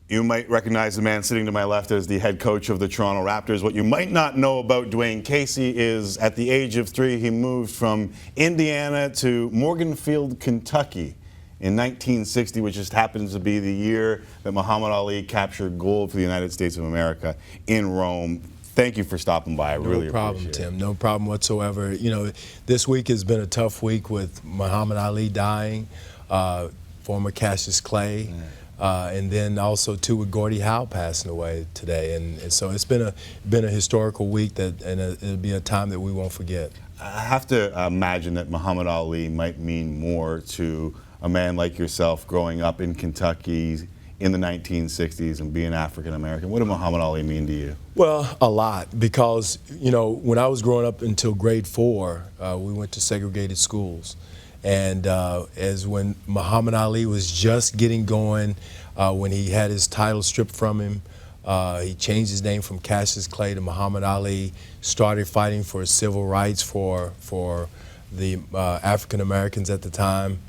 You might recognize the man sitting to my left as the head coach of the Toronto Raptors. What you might not know about Dwane Casey is at the age of 3, he moved from Indiana to Morganfield, Kentucky in 1960, which just happens to be the year that Muhammad Ali captured gold for the United States of America in Rome. Thank you for stopping by. I really appreciate it. No problem, Tim. No problem whatsoever. You know, this week has been a tough week with Muhammad Ali dying, former Cassius Clay. Yeah. And then also too with Gordie Howe passing away today, and so it's been a historical week and it'll be a time that we won't forget. I have to imagine that Muhammad Ali might mean more to a man like yourself growing up in Kentucky in the 1960s and being African American. What did Muhammad Ali mean to you? Well, a lot, because you know when I was growing up until grade 4, we went to segregated schools. And as when Muhammad Ali was just getting going, when he had his title stripped from him, he changed his name from Cassius Clay to Muhammad Ali, started fighting for civil rights for the African Americans at the time.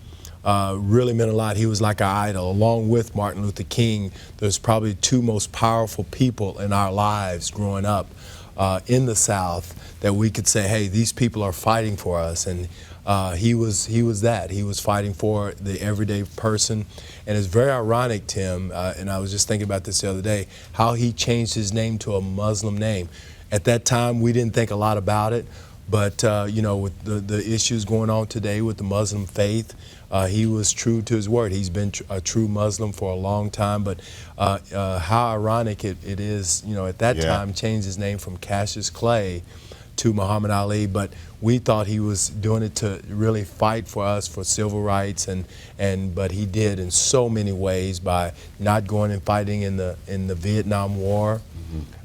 Really meant a lot. He was like our idol. Along with Martin Luther King, there's probably 2 most powerful people in our lives growing up in the South that we could say, hey, these people are fighting for us. And he was that. He was fighting for the everyday person. And it's very ironic, Tim, and I was just thinking about this the other day, how he changed his name to a Muslim name. At that time, we didn't think a lot about it, but you know, with the issues going on today with the Muslim faith, he was true to his word. He's been a true Muslim for a long time, but how ironic it is, you know, at that time, changed his name from Cassius Clay to Muhammad Ali, but we thought he was doing it to really fight for us for civil rights, but he did in so many ways by not going and fighting in the Vietnam War,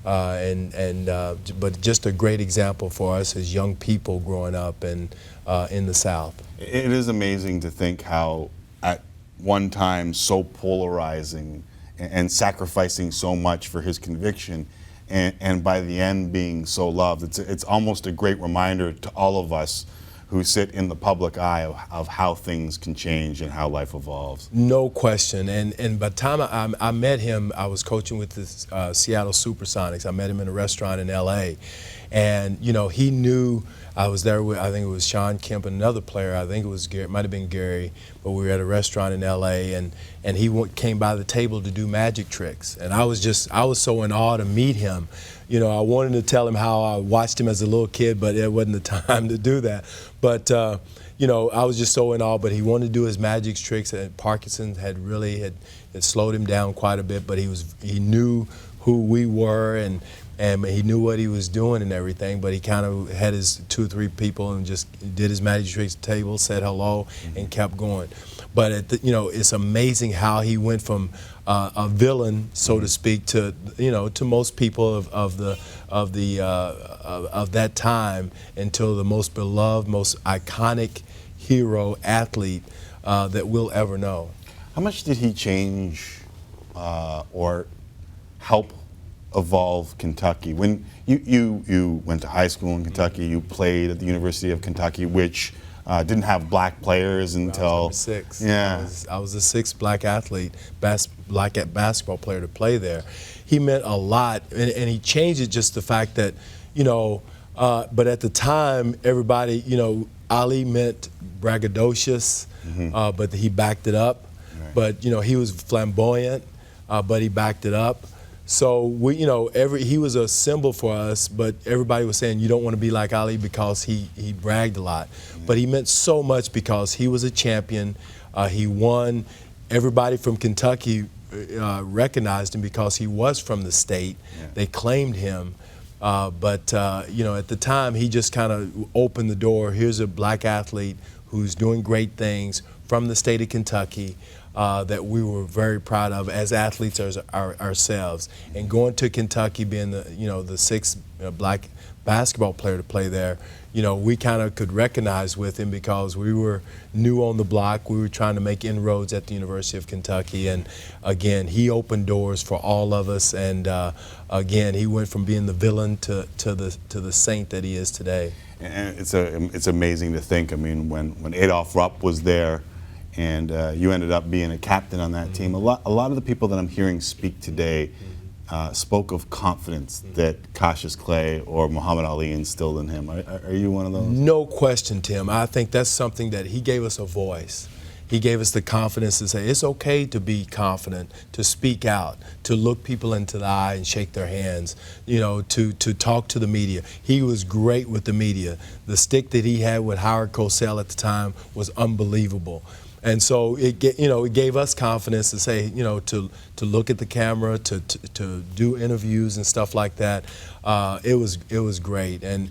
but just a great example for us as young people growing up in the South. It is amazing to think how at one time so polarizing and sacrificing so much for his conviction, and by the end being so loved. It's almost a great reminder to all of us who sit in the public eye of how things can change and how life evolves. No question. And by the time I met him, I was coaching with the Seattle Supersonics. I met him in a restaurant in L.A. And, you know, he knew I was there with, I think it was Sean Kemp and another player. I think it was Gary, it might have been Gary, but we were at a restaurant in L.A. and he came by the table to do magic tricks. And I was so in awe to meet him. You know, I wanted to tell him how I watched him as a little kid, but it wasn't the time to do that. But, you know, I was just so in awe, but he wanted to do his magic tricks, and Parkinson's had slowed him down quite a bit, but he knew who we were, and he knew what he was doing and everything, but he kind of had his 2 or 3 people and just did his magic tricks table, said hello, and kept going. But you know, it's amazing how he went from a villain, so to speak, to to most people of that time, until the most beloved, most iconic hero athlete that we'll ever know. How much did he change or help evolve Kentucky? When you went to high school in Kentucky, you played at the University of Kentucky, which didn't have black players until I was number 6. Yeah, I was the 6th black athlete, black basketball player to play there. He meant a lot, and he changed it just the fact that, you know, but at the time, everybody, you know, Ali meant braggadocious, but he backed it up. Right. But you know, he was flamboyant, but he backed it up. So we, you know, he was a symbol for us, but everybody was saying you don't want to be like Ali because he bragged a lot. But he meant so much because he was a champion. He won. Everybody from Kentucky recognized him because he was from the state. Yeah. They claimed him. But you know, at the time, he just kind of opened the door. Here's a black athlete who's doing great things from the state of Kentucky. That we were very proud of as athletes ourselves, and going to Kentucky, being the the 6th black basketball player to play there, you know, we kind of could recognize with him because we were new on the block. We were trying to make inroads at the University of Kentucky, and again, he opened doors for all of us. And again, he went from being the villain to the saint that he is today. And it's amazing to think. I mean, when Adolph Rupp was there and you ended up being a captain on that team. A lot of the people that I'm hearing speak today spoke of confidence that Cassius Clay or Muhammad Ali instilled in him. Are you one of those? No question, Tim. I think that's something that he gave us a voice. He gave us the confidence to say it's okay to be confident, to speak out, to look people into the eye and shake their hands, you know, to talk to the media. He was great with the media. The stick that he had with Howard Cosell at the time was unbelievable. And so it gave us confidence to say, you know, to look at the camera, to do interviews and stuff like that. It was great, and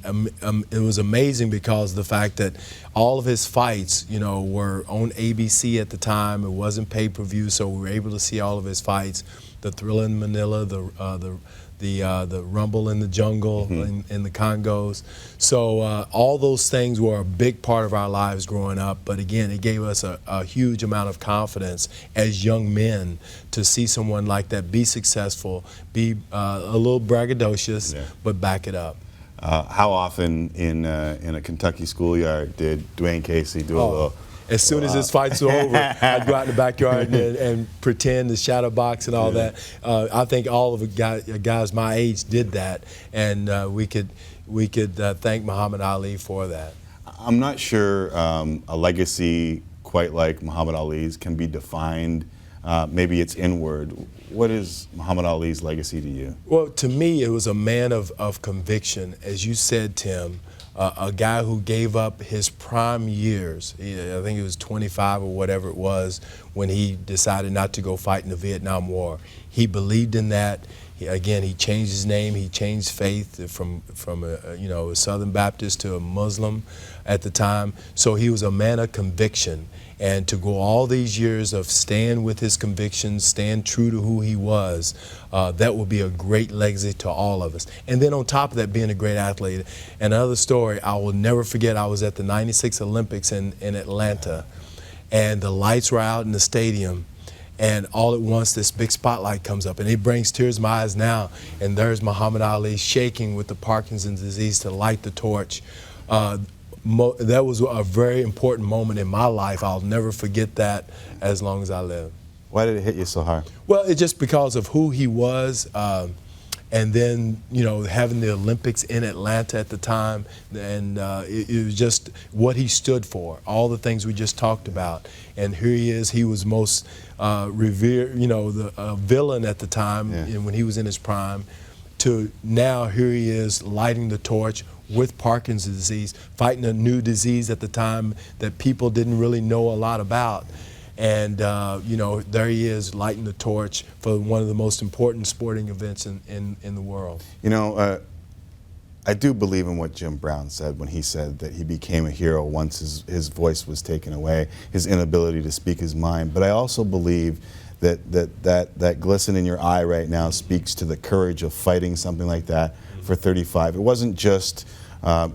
it was amazing because of the fact that all of his fights, you know, were on ABC at the time. It wasn't pay-per-view, so we were able to see all of his fights. The Thrilla in Manila, the Rumble in the Jungle, in the Congos. So all those things were a big part of our lives growing up. But again, it gave us a huge amount of confidence as young men to see someone like that be successful, be a little braggadocious, but back it up. How often in a Kentucky schoolyard did Dwane Casey do a little? As soon as his fights were over, I'd go out in the backyard and pretend to shadow box and all that. I think all of the guys my age did that, and we could thank Muhammad Ali for that. I'm not sure a legacy quite like Muhammad Ali's can be defined. Maybe it's inward. What is Muhammad Ali's legacy to you? Well, to me, it was a man of conviction, as you said, Tim. A guy who gave up his prime years. I think it was 25 or whatever it was when he decided not to go fight in the Vietnam War. He believed in that. Again, he changed his name. He changed faith from a Southern Baptist to a Muslim at the time. So he was a man of conviction. And to go all these years of staying with his convictions, staying true to who he was, that would be a great legacy to all of us. And then on top of that, being a great athlete. Another story I will never forget, I was at the '96 Olympics in Atlanta, and the lights were out in the stadium, and all at once this big spotlight comes up, and it brings tears to my eyes now, and there's Muhammad Ali shaking with the Parkinson's disease to light the torch. That was a very important moment in my life. I'll never forget that as long as I live. Why did it hit you so hard? Well, it's just because of who he was, and then, you know, having the Olympics in Atlanta at the time, and it was just what he stood for, all the things we just talked about. And here he is. He was most revered, you know, the villain at the time, when he was in his prime, to now here he is lighting the torch with Parkinson's disease, fighting a new disease at the time that people didn't really know a lot about. And, you know, there he is lighting the torch for one of the most important sporting events in the world. You know, I do believe in what Jim Brown said when he said that he became a hero once his voice was taken away, his inability to speak his mind. But I also believe that glisten in your eye right now speaks to the courage of fighting something like that for 35. It wasn't just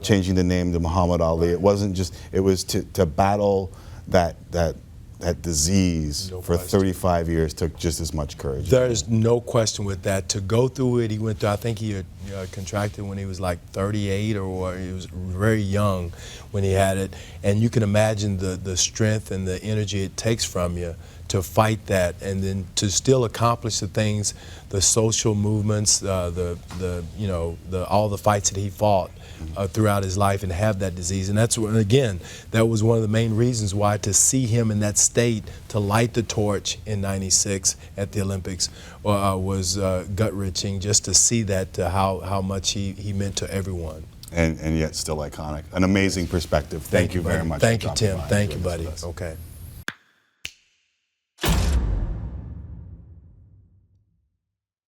changing the name to Muhammad Ali. It wasn't just. It was to battle that disease for 35 years took just as much courage. There's no question with that. To go through it, he went through. I think he had contracted when he was like 38, or he was very young when he had it. And you can imagine the strength and the energy it takes from you to fight that, and then to still accomplish the things, the social movements, all the fights that he fought throughout his life, and have that disease. And that's, again, that was one of the main reasons why to see him in that state, to light the torch in '96 at the Olympics was gut-wrenching, just to see that how much he meant to everyone. And yet still iconic. An amazing perspective. Thank you very much. Thank you, Tim. Thank you, buddy. Okay.